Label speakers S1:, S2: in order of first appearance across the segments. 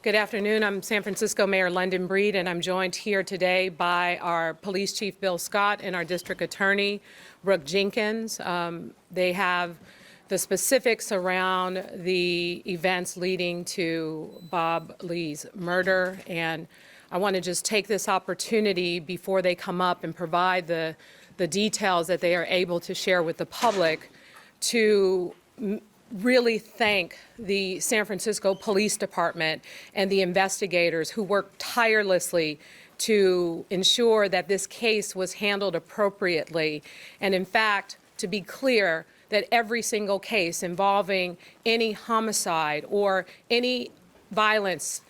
S1: Good afternoon. I'm San Francisco Mayor London Breed, and I'm joined here today by our Police Chief Bill Scott and our District Attorney Brooke Jenkins. They have the specifics around the events leading to Bob Lee's murder, and I want to just take this opportunity before they come up and provide the details that they are able to share with the public to really thank the San Francisco Police Department and the investigators who worked tirelessly to ensure that this case was handled appropriately. And in fact, to be clear, that every single case involving any homicide or any violence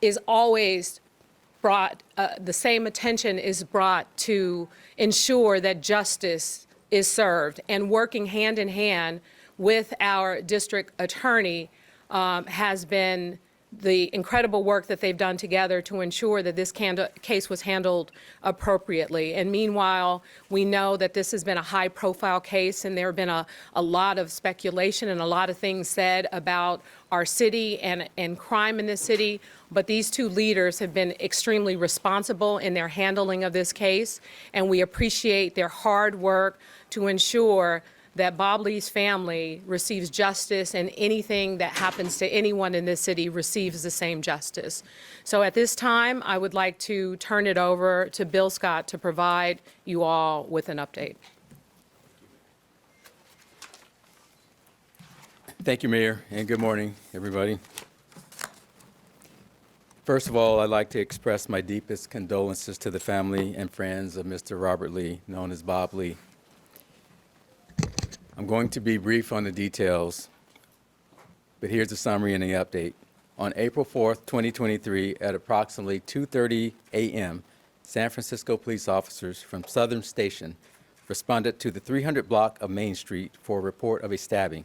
S1: is always brought, the same attention is brought to ensure that justice is served. And working hand in hand with our district attorney has been the incredible work that they've done together to ensure that this case was handled appropriately. And meanwhile, we know that this has been a high-profile case, and there have been a lot of speculation and a lot of things said about our city and crime in this city. But these two leaders have been extremely responsible in their handling of this case, and we appreciate their hard work to ensure that Bob Lee's family receives justice, and anything that happens to anyone in this city receives the same justice. So at this time, I would like to turn it over to Bill Scott to provide you all with an update.
S2: Thank you, Mayor, and good morning, everybody. First of all, I'd like to express my deepest condolences to the family and friends of Mr. Robert Lee, known as Bob Lee. I'm going to be brief on the details, but here's a summary and the update. On April 4th, 2023, at approximately 2:30 a.m., San Francisco police officers from Southern Station responded to the 300 block of Main Street for a report of a stabbing.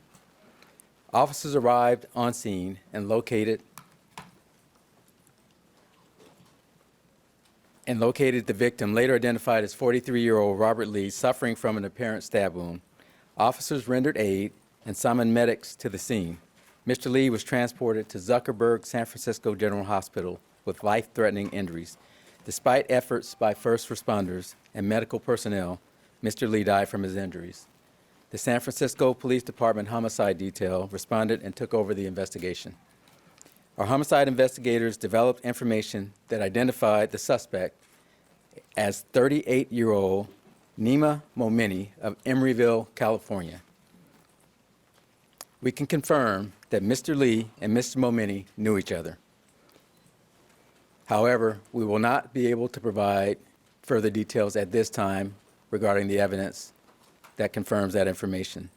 S2: Officers arrived on scene and located the victim, later identified as 43-year-old Robert Lee, suffering from an apparent stab wound. Officers rendered aid and summoned medics to the scene. Mr. Lee was transported to Zuckerberg San Francisco General Hospital with life-threatening injuries. Despite efforts by first responders and medical personnel, Mr. Lee died from his injuries. The San Francisco Police Department Homicide Detail responded and took over the investigation. Our homicide investigators developed information that identified the suspect as 38-year-old Nima Momeni of Emeryville, California. We can confirm that Mr. Lee and Mr. Momeni knew each other. However, we will not be able to provide further details at this time regarding the evidence that confirms that information.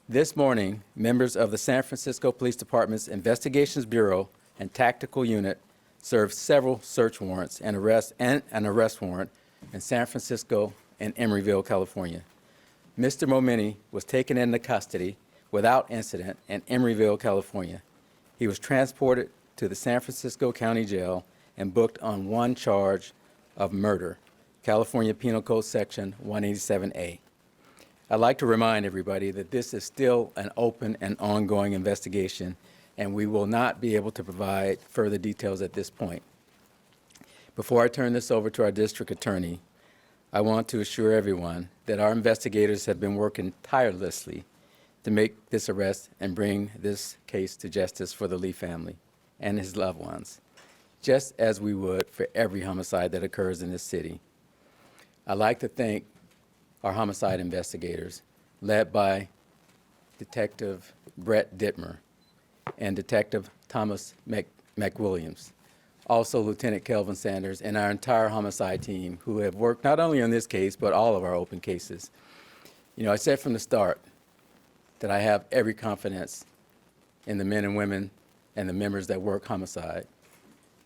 S2: This morning, members of the San Francisco Police Department's Investigations Bureau and Tactical Unit served several search warrants and an arrest warrant in San Francisco and Emeryville, California. Mr. Momeni was taken into custody without incident in Emeryville, California. He was transported to the San Francisco County Jail and booked on one charge of murder, California Penal Code Section 187A. I'd like to remind everybody that this is still an open and ongoing investigation, and we will not be able to provide further details at this point. Before I turn this over to our district attorney, I want to assure everyone that our investigators have been working tirelessly to make this arrest and bring this case to justice for the Lee family and his loved ones, just as we would for every homicide that occurs in this city. I'd like to thank our homicide investigators, led by Detective Brett Dittmer and Detective Thomas McWilliams. Also Lieutenant Kelvin Sanders and our entire homicide team, who have worked not only on this case, but all of our open cases. You know, I said from the start that I have every confidence in the men and women and the members that work homicide.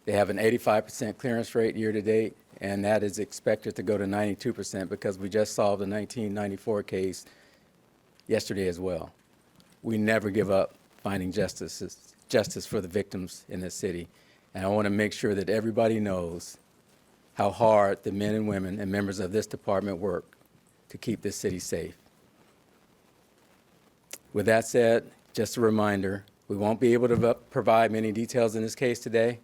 S2: They have an 85% clearance rate year to date, and that is expected to go to 92% because we just solved a 1994 case yesterday as well. We never give up finding justice for the victims in this city. And I want to make sure that everybody knows how hard the men and women and members of this department work to keep this city safe. With that said, just a reminder We won't be able to provide many details in this case today,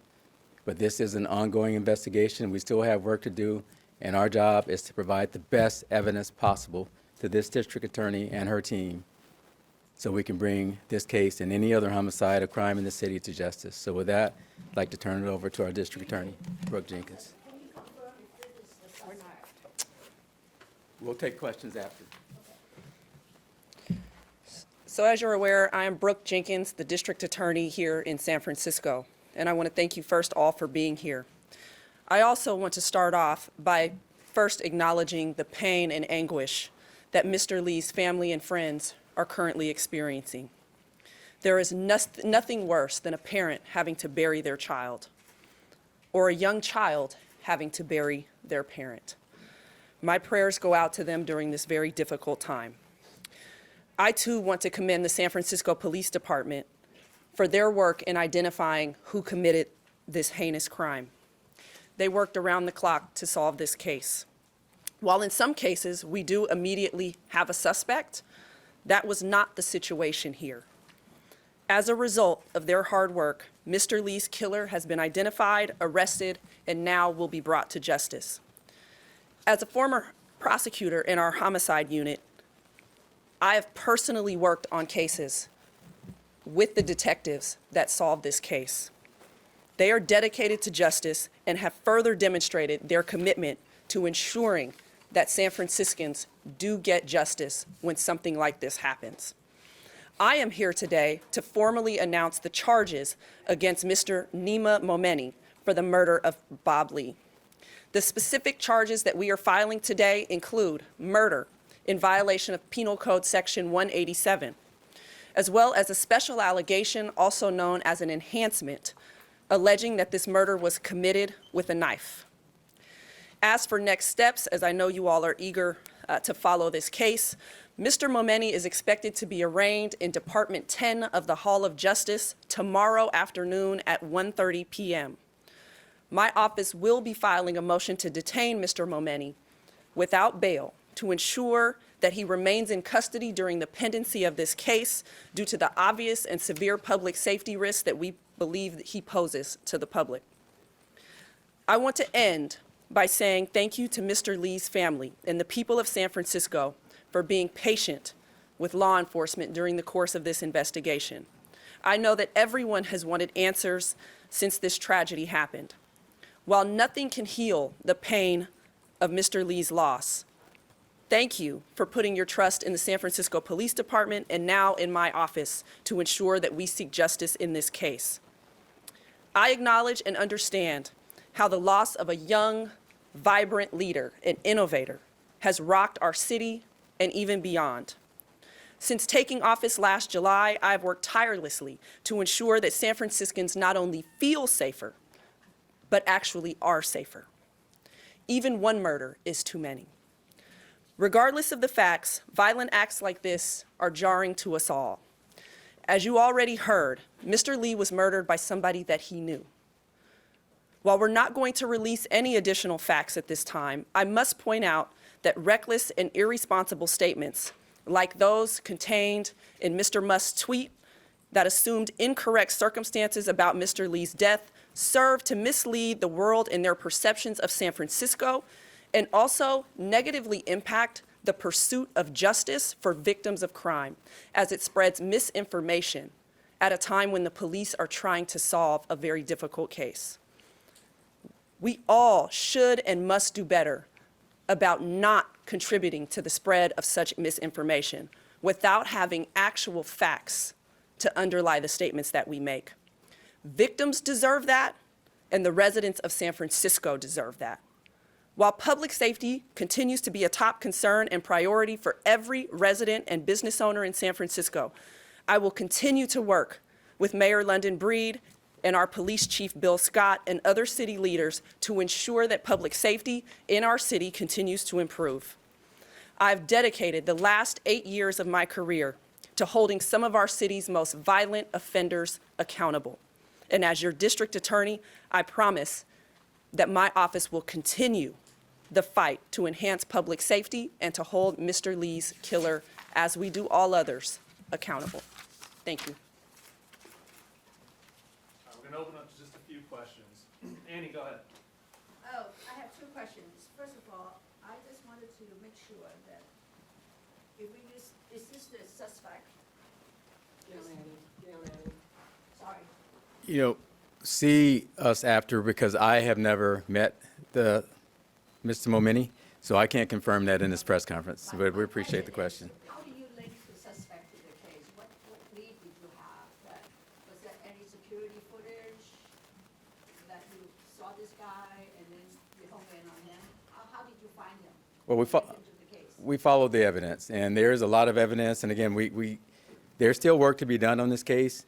S2: but this is an ongoing investigation. We still have work to do, and our job is to provide the best evidence possible to this district attorney and her team so we can bring this case and any other homicide or crime in the city to justice. So with that, I'd like to turn it over to our district attorney, Brooke Jenkins. We'll take questions after.
S3: So as you're aware, I am Brooke Jenkins, the district attorney here in San Francisco, and I want to thank you first all for being here. I also want to start off by first acknowledging the pain and anguish that Mr. Lee's family and friends are currently experiencing. There is nothing worse than a parent having to bury their child, or a young child having to bury their parent. My prayers go out to them during this very difficult time. I too want to commend the San Francisco Police Department for their work in identifying who committed this heinous crime. They worked around the clock to solve this case. While in some cases we do immediately have a suspect, that was not the situation here. As a result of their hard work, Mr. Lee's killer has been identified, arrested, and now will be brought to justice. As a former prosecutor in our homicide unit, I have personally worked on cases with the detectives that solved this case. They are dedicated to justice and have further demonstrated their commitment to ensuring that San Franciscans do get justice when something like this happens. I am here today to formally announce the charges against Mr. Nima Momeni for the murder of Bob Lee. The specific charges that we are filing today include murder in violation of Penal Code Section 187, as well as a special allegation also known as an enhancement, alleging that this murder was committed with a knife. As for next steps, as I know you all are eager to follow this case, Mr. Momeni is expected to be arraigned in Department 10 of the Hall of Justice tomorrow afternoon at 1:30 p.m. My office will be filing a motion to detain Mr. Momeni without bail to ensure that he remains in custody during the pendency of this case due to the obvious and severe public safety risks that we believe that he poses to the public. I want to end by saying thank you to Mr. Lee's family and the people of San Francisco for being patient with law enforcement during the course of this investigation. I know that everyone has wanted answers since this tragedy happened. While nothing can heal the pain of Mr. Lee's loss, thank you for putting your trust in the San Francisco Police Department and now in my office to ensure that we seek justice in this case. I acknowledge and understand how the loss of a young, vibrant leader and innovator has rocked our city and even beyond. Since taking office last July, I've worked tirelessly to ensure that San Franciscans not only feel safer, but actually are safer. Even one murder is too many. Regardless of the facts, violent acts like this are jarring to us all. As you already heard, Mr. Lee was murdered by somebody that he knew. While we're not going to release any additional facts at this time, I must point out that reckless and irresponsible statements like those contained in Mr. Musk's tweet that assumed incorrect circumstances about Mr. Lee's death serve to mislead the world in their perceptions of San Francisco and also negatively impact the pursuit of justice for victims of crime as it spreads misinformation at a time when the police are trying to solve a very difficult case. We all should and must do better about not contributing to the spread of such misinformation without having actual facts to underlie the statements that we make. Victims deserve that, and the residents of San Francisco deserve that. While public safety continues to be a top concern and priority for every resident and business owner in San Francisco, I will continue to work with Mayor London Breed and our police chief, Bill Scott, and other city leaders to ensure that public safety in our city continues to improve. I've dedicated the last 8 years of my career to holding some of our city's most violent offenders accountable. And as your district attorney, I promise that my office will continue the fight to enhance public safety and to hold Mr. Lee's killer, as we do all others, accountable. Thank you.
S4: going to open up to just a few questions. Annie, go ahead.
S5: Oh, I have two questions. First of all, I just wanted to make sure that if we use, is this the suspect? Sorry.
S2: You know, see us after, because I have never met the Mr. Momeni, so I can't confirm that in this press conference, but we appreciate the question.
S5: How do you link the suspect to the case? What lead did you have? Was there any security footage that you saw this guy and then you hone in on him? How did you find him?
S2: Well,
S5: Link him to the case?
S2: we followed the evidence, and there's a lot of evidence, and again, there's still work to be done on this case,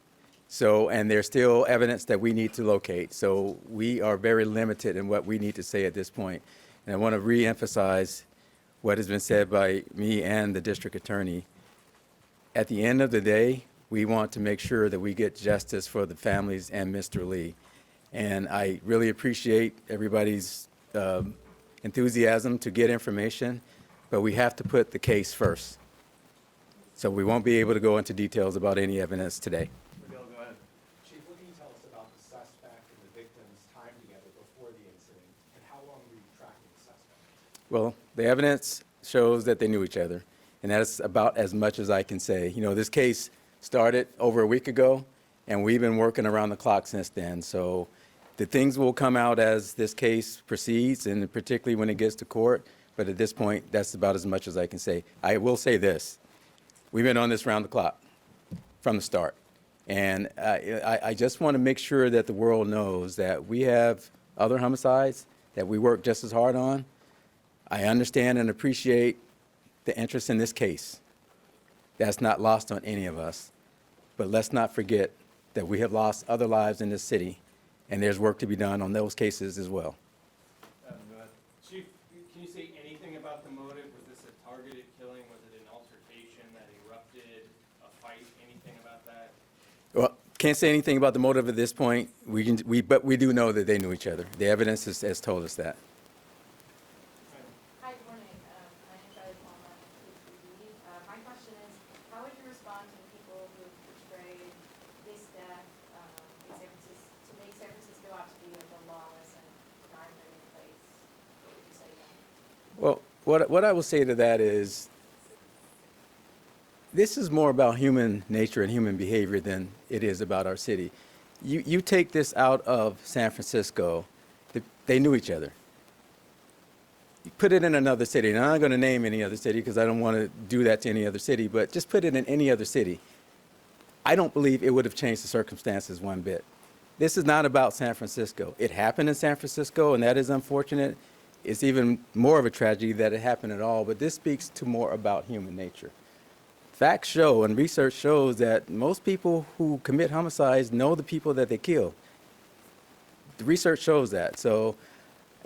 S2: and there's still evidence that we need to locate, so we are very limited in what we need to say at this point. And I want to reemphasize what has been said by me and the district attorney. At the end of the day, we want to make sure that we get justice for the families and Mr. Lee. And I really appreciate everybody's enthusiasm to get information, but we have to put the case first. So we won't be able to go into details about any evidence today.
S4: Miguel, go ahead.
S6: Chief, what can you tell us about the suspect and the victim's time together before the incident, and how long were you tracking the suspect?
S2: Well, the evidence shows that they knew each other, and that's about as much as I can say. You know, this case started over a week ago, and we've been working around the clock since then. So the things will come out as this case proceeds, and particularly when it gets to court. But at this point, that's about as much as I can say. I will say this. We've been on this round the clock from the start. And I just want to make sure that the world knows that we have other homicides that we work just as hard on. I understand and appreciate the interest in this case. That's not lost on any of us. But let's not forget that we have lost other lives in this city, and there's work to be done on those cases as well.
S4: Go ahead.
S7: Chief, can you say anything about the motive? Was this a targeted killing? Was it an altercation that erupted, a fight, anything about that?
S2: Well, can't say anything about the motive at this point. But we do know that they knew each other. The evidence has told us that.
S8: Hi, good morning. My name is Riley Palmer, KPIX. My question is, how would you respond to the people who portrayed this death to make San Francisco out to be like a lawless and crime-ridden place? What would you say to them?
S2: Well, what I will say to that is, this is more about human nature and human behavior than it is about our city. You take this out of San Francisco, they knew each other. You put it in another city, and I'm not going to name any other city because I don't want to do that to any other city, but just put it in any other city. I don't believe it would have changed the circumstances one bit. This is not about San Francisco. It happened in San Francisco, and that is unfortunate. It's even more of a tragedy that it happened at all, but this speaks to more about human nature. Facts show and research shows that most people who commit homicides know the people that they kill. The research shows that. So,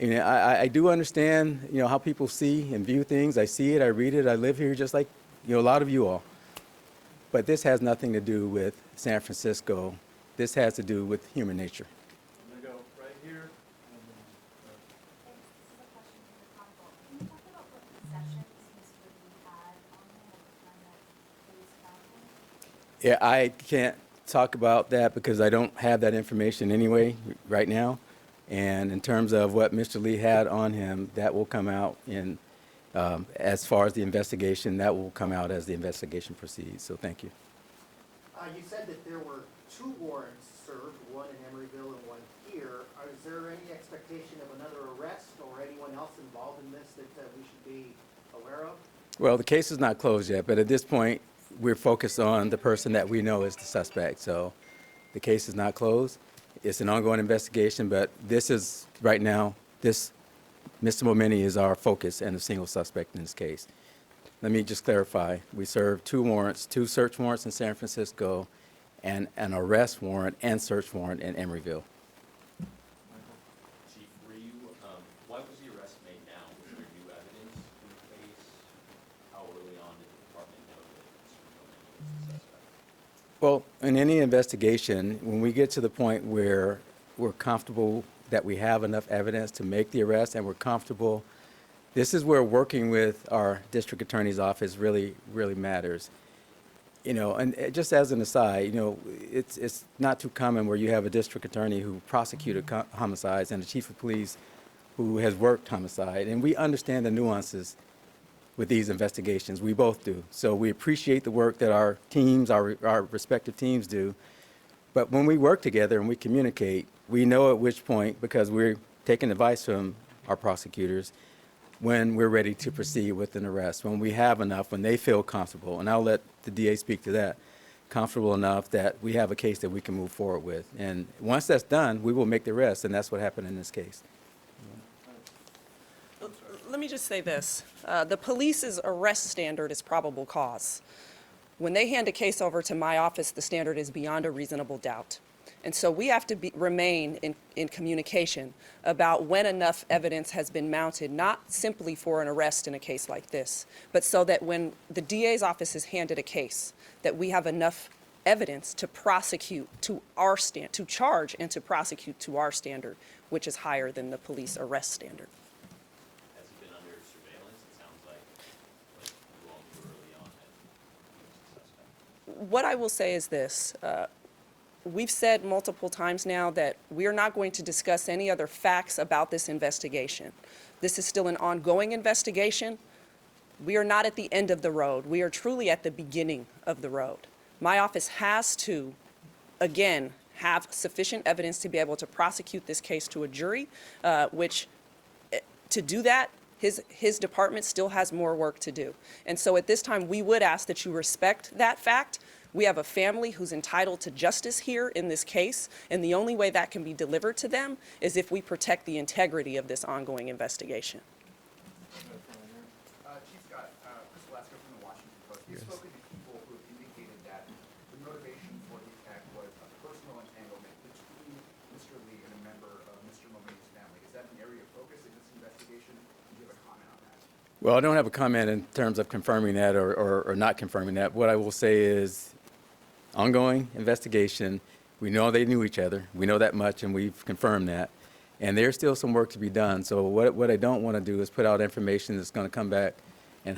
S2: I do understand, how people see and view things. I see it, I read it, I live here just like, a lot of you all. But this has nothing to do with San Francisco. This has to do with human nature.
S4: I'm going to go right here. And then,
S9: This is a question for the council. Can you talk about what possessions Mr. Lee had on him at the time that police found him?
S2: Yeah, I can't talk about that because I don't have that information anyway right now. And in terms of what Mr. Lee had on him, that will come out as far as the investigation, that will come out as the investigation proceeds. So thank you.
S6: You said that there were 2 warrants served, one in Emeryville and one here. Is there any expectation of another arrest or anyone else involved in this that we should be aware of?
S2: Well, the case is not closed yet, but at this point, we're focused on the person that we know is the suspect. So the case is not closed. It's an ongoing investigation, but this is, right now, Mr. Momeni is our focus and a single suspect in this case. Let me just clarify. We served 2 warrants, 2 search warrants in San Francisco, and an arrest warrant and search warrant in Emeryville.
S7: Chief, why was the arrest made now? Was there new evidence in the case? How early on did the department know that Mr. Momeni was the suspect?
S2: Well, in any investigation, when we get to the point where we're comfortable that we have enough evidence to make the arrest and we're comfortable, this is where working with our district attorney's office really, really matters. You know, and just as an aside, you know, it's not too common where you have a district attorney who prosecuted homicides and a chief of police who has worked homicide, and we understand the nuances with these investigations. We both do. So we appreciate the work that our teams, our respective teams do. But when we work together and we communicate, we know at which point, because we're taking advice from our prosecutors, when we're ready to proceed with an arrest, when we have enough, when they feel comfortable, and I'll let the DA speak to that, comfortable enough that we have a case that we can move forward with. And once that's done, we will make the arrest, and that's what happened in this case.
S3: Let me just say this. The police's arrest standard is probable cause. When they hand a case over to my office, the standard is beyond a reasonable doubt. And so we have to remain in communication about when enough evidence has been mounted, not simply for an arrest in a case like this, but so that when the DA's office is handed a case, that we have enough evidence to prosecute to to charge and to prosecute to our standard, which is higher than the police arrest standard.
S7: Has he been under surveillance? It sounds like you all knew early on that he was a suspect.
S3: What I will say is this. We've said multiple times now that we are not going to discuss any other facts about this investigation. This is still an ongoing investigation. We are not at the end of the road. We are truly at the beginning of the road. My office has to, again, have sufficient evidence to be able to prosecute this case to a jury, which to do that, his department still has more work to do. And so at this time, we would ask that you respect that fact. We have a family who's entitled to justice here in this case, and the only way that can be delivered to them is if we protect the integrity of this ongoing investigation.
S10: Chief Scott, Chris Velasco from the Washington Post. We've spoken to people who have indicated that the motivation for the attack was a personal entanglement between Mr. Lee and a member of Mr. Momeni's family. Is that an area of focus in this investigation? Do you have a comment on that?
S2: Well, I don't have a comment in terms of confirming that or not confirming that. What I will say is ongoing investigation. We know they knew each other. We know that much, and we've confirmed that. And there's still some work to be done. So what I don't want to do is put out information that's going to come back and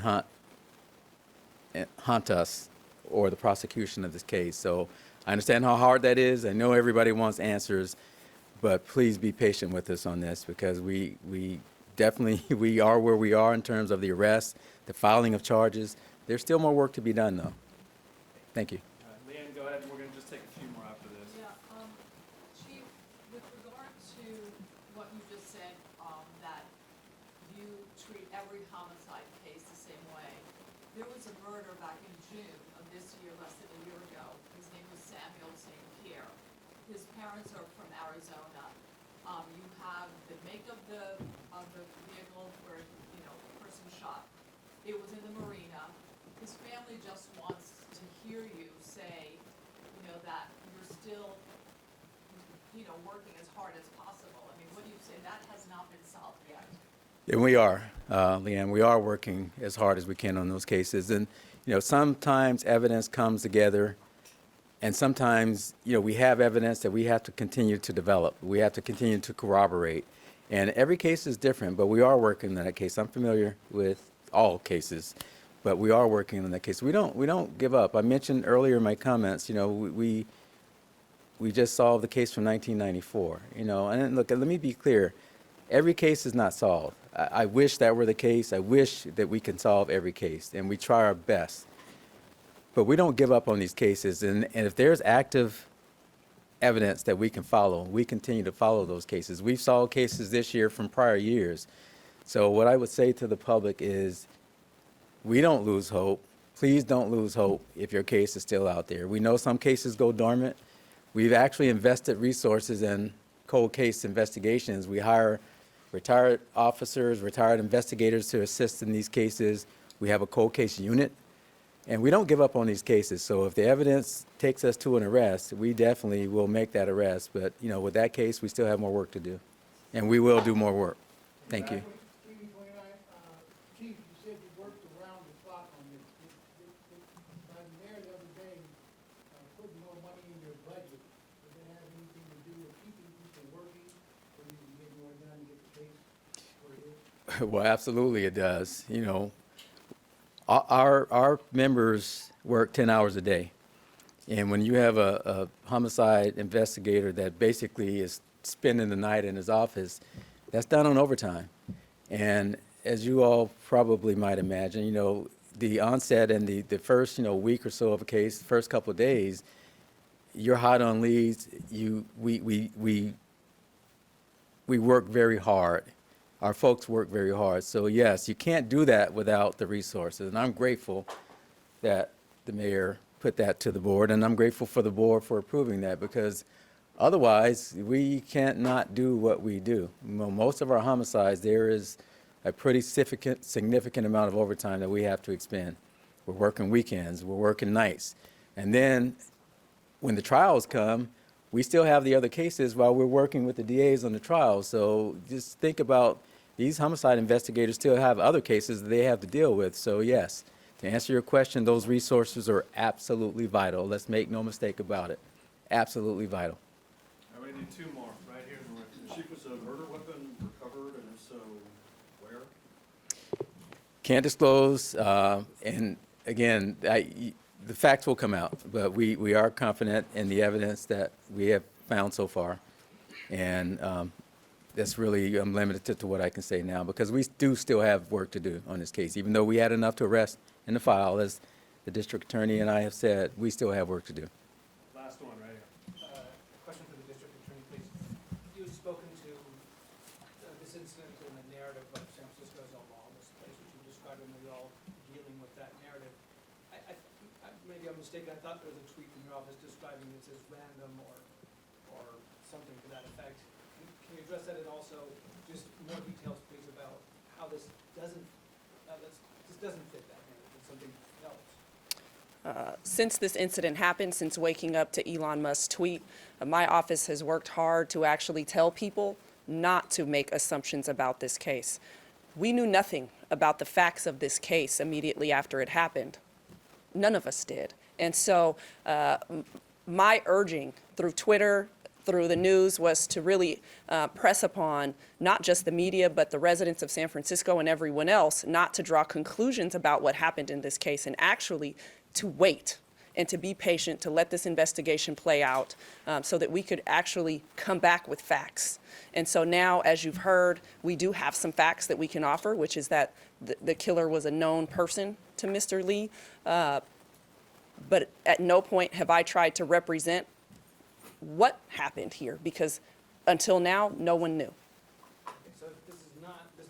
S2: haunt us or the prosecution of this case. So I understand how hard that is. I know everybody wants answers, but please be patient with us on this because we definitely we are where we are in terms of the arrest, the filing of charges. There's still more work to be done, though. Thank you.
S4: Leanne, go ahead, and we're gonna just take a few more after this.
S11: Yeah, Chief, with regard to what you just said, that you treat every homicide case the same way, there was a murder back in June of this year, less than a year ago. His name was Samuel St. Pierre. His parents are from Arizona. You have the make of the vehicle where, you know, the person shot. It was in the marina. His family just wants to hear you say, you know, that you're still, you know, working as hard as possible. I mean, what do you say? That has not been solved yet.
S2: And we are, Leanne, we are working as hard as we can on those cases. And, you know, sometimes evidence comes together, and sometimes, you know, we have evidence that we have to continue to develop. We have to continue to corroborate. And every case is different, but we are working on that case. I'm familiar with all cases, but we are working on that case. We don't give up. I mentioned earlier in my comments, you know, we just solved the case from 1994, you know. And look, let me be clear. Every case is not solved. I wish that were the case. I wish that we can solve every case, and we try our best. But we don't give up on these cases. And if there's active evidence that we can follow, we continue to follow those cases. We've solved cases this year from prior years. So what I would say to the public is we don't lose hope. Please don't lose hope if your case is still out there. We know some cases go dormant. We've actually invested resources in cold case investigations. We hire retired officers, retired investigators to assist in these cases. We have a cold case unit. And we don't give up on these cases. So if the evidence takes us to an arrest, we definitely will make that arrest. But, you know, with that case, we still have more work to do. And we will do more work. Thank you.
S12: Chief, you said you worked around the clock on this. The mayor the other day put more money in your budget. Does it have anything to do with keeping people working so you can get more done and get the case where it is?
S2: Well, absolutely it does. You know, Our members work 10 hours a day. And when you have a homicide investigator that basically is spending the night in his office, that's done on overtime. And as you all probably might imagine, the onset and the first, week or so of a case, first couple of days, you're hot on leads. We work very hard. Our folks work very hard. So yes, you can't do that without the resources. And I'm grateful that the mayor put that to the board, and I'm grateful for the board for approving that, because otherwise we can't not do what we do. Most of our homicides, there is a pretty significant amount of overtime that we have to expend. We're working weekends, we're working nights. And then when the trials come, we still have the other cases while we're working with the DAs on the trials. So just think about, these homicide investigators still have other cases that they have to deal with. So yes, to answer your question, those resources are absolutely vital. Let's make no mistake about it. Absolutely vital.
S4: All right, we need two more, right here in the record. Chief, was a murder weapon recovered, and if so, where?
S2: Can't disclose, and again, the facts will come out, but we are confident in the evidence that we have found so far. And that's really limited to what I can say now, because we do still have work to do on this case. Even though we had enough to arrest in the file, as the district attorney and I have said, we still have work to do.
S4: Last one, right here.
S13: Question for the district attorney, please. You've spoken to this incident in the narrative of San Francisco as a lawless place, which you described, and we're all dealing with that narrative. Maybe I'm mistaken, I thought there was a tweet from your office describing this as random or something to that effect. Can you address that, and also just more details, please, about how this doesn't fit that narrative, it's something else?
S3: Since this incident happened, since waking up to Elon Musk's tweet, my office has worked hard to actually tell people not to make assumptions about this case. We knew nothing about the facts of this case immediately after it happened. None of us did. And so my urging through Twitter, through the news, was to really press upon not just the media, but the residents of San Francisco and everyone else not to draw conclusions about what happened in this case, and actually to wait and to be patient, to let this investigation play out so that we could actually come back with facts. And so now, as you've heard, we do have some facts that we can offer, which is that the killer was a known person to Mr. Lee. But at no point have I tried to represent what happened here, because until now, no one knew.
S13: Okay, so this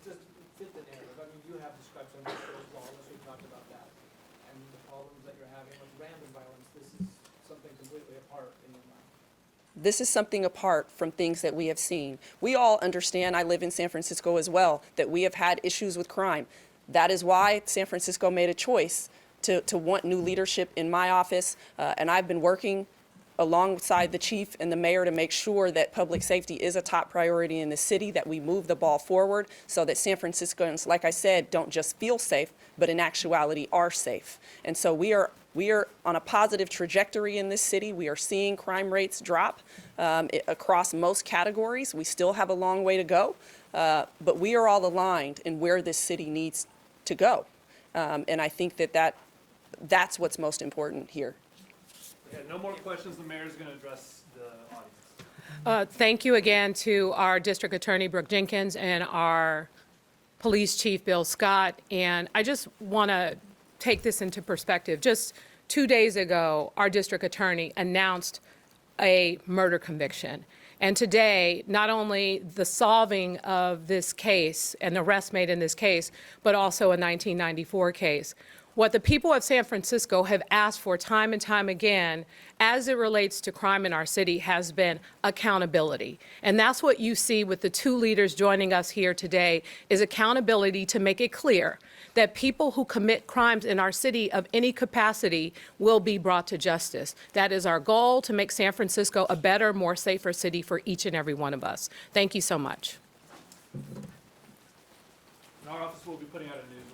S13: doesn't fit the narrative. I mean, you have described San Francisco as lawless, we've talked about that. And the problems that you're having with random violence, this is something completely apart in your mind.
S3: This is something apart from things that we have seen. We all understand, I live in San Francisco as well, that we have had issues with crime. That is why San Francisco made a choice to want new leadership in my office, and I've been working alongside the chief and the mayor to make sure that public safety is a top priority in the city, that we move the ball forward so that San Franciscans, like I said, don't just feel safe, but in actuality are safe. And so we are on a positive trajectory in this city. We are seeing crime rates drop across most categories. We still have a long way to go, but we are all aligned in where this city needs to go. And I think that's what's most important here.
S4: Yeah, no more questions. The mayor's going to address the audience.
S1: Thank you again to our district attorney, Brooke Jenkins, and our police chief, Bill Scott. And I just want to take this into perspective. Just 2 days ago, our district attorney announced a murder conviction. And today, not only the solving of this case and the arrest made in this case, but also a 1994 case. What the people of San Francisco have asked for time and time again as it relates to crime in our city has been accountability. And that's what you see with the two leaders joining us here today, is accountability to make it clear that people who commit crimes in our city of any capacity will be brought to justice. That is our goal, to make San Francisco a better, more safer city for each and every one of us. Thank you so much.
S4: And our office will be putting out a news